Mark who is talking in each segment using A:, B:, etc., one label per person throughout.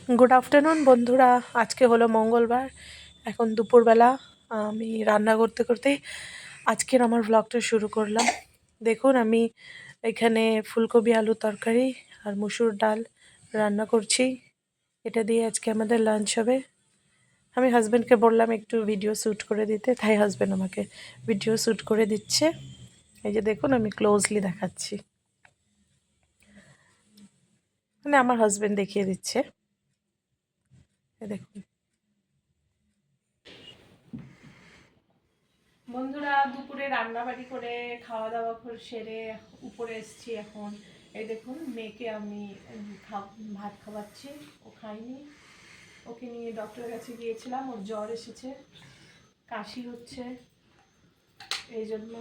A: Good afternoon বন্ধুরা। আজকে হলো মঙ্গলবার। এখন দুপুরবেলা আমি রান্না করতে করতেই আজকের আমার ভ্লগটা শুরু করলাম। দেখুন আমি এখানে ফুলকপি আলু তরকারি আর মুসুর ডাল রান্না করছি। এটা দিয়ে আজকে আমাদের লাঞ্চ হবে। আমি হাজব্যান্ডকে বললাম একটু ভিডিও শ্যুট করে দিতে, তাই হাজব্যান্ড আমাকে ভিডিও শ্যুট করে দিচ্ছে। এই যে দেখুন আমি ক্লোজলি দেখাচ্ছি, মানে আমার হাজব্যান্ড দেখিয়ে দিচ্ছে। দেখুন বন্ধুরা, দুপুরে রান্নাবাড়ি করে খাওয়া দাওয়া করে সেরে উপরে এসেছি এখন। এই দেখুন মেয়েকে আমি ভাত খাওয়াচ্ছি, ও খাইনি। ওকে নিয়ে ডক্টরের কাছে গিয়েছিলাম, ওর জ্বর এসেছে, কাশি হচ্ছে, এই জন্য।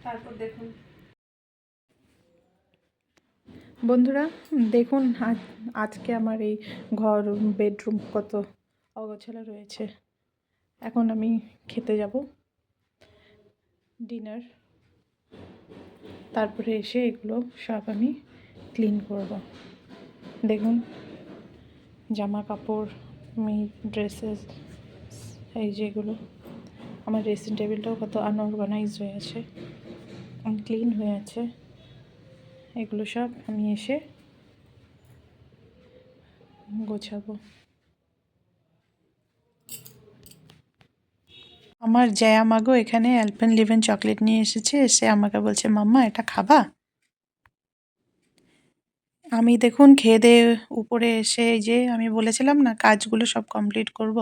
A: তারপর দেখুন বন্ধুরা, দেখুন আজকে আমার এই ঘর বেডরুম কত অগোছালো রয়েছে। এখন আমি খেতে যাব ডিনার, তারপরে এসে এগুলো সব আমি ক্লিন করব। দেখুন জামা কাপড়, আমি ড্রেসেস, এই যেগুলো আমার ড্রেসিং টেবিলটাও কত আনঅর্গানাইজ হয়ে আছে, আনক্লিন হয়ে আছে। এগুলো সব আমি এসে গোছাবো। আমার জয়া মাগো এখানে অ্যালপেনলিবে চকলেট নিয়ে এসেছে, এসে আমাকে বলছে মাম্মা এটা খাবা। আমি দেখুন খেয়ে দিয়ে উপরে এসে, এই যে আমি বলেছিলাম না কাজগুলো সব কমপ্লিট করব,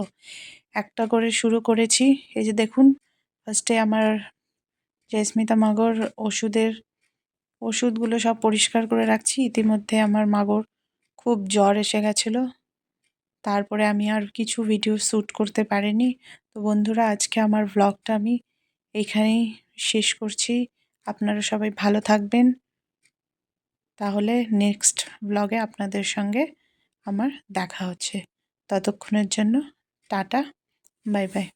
A: একটা করে শুরু করেছি। এই যে দেখুন ফার্স্টে আমার জয়স্মিতা মাগোর ওষুধগুলো সব পরিষ্কার করে রাখছি। ইতিমধ্যে আমার মাগোর খুব জ্বর এসে গেছিলো, তারপরে আমি আর কিছু ভিডিও শ্যুট করতে পারিনি। তো বন্ধুরা, আজকে আমার ভ্লগটা আমি এইখানেই শেষ করছি। আপনারা সবাই ভালো থাকবেন, তাহলে নেক্সট ব্লগে আপনাদের সঙ্গে আমার দেখা হচ্ছে। ততক্ষণের জন্য টাটা, বাই বাই।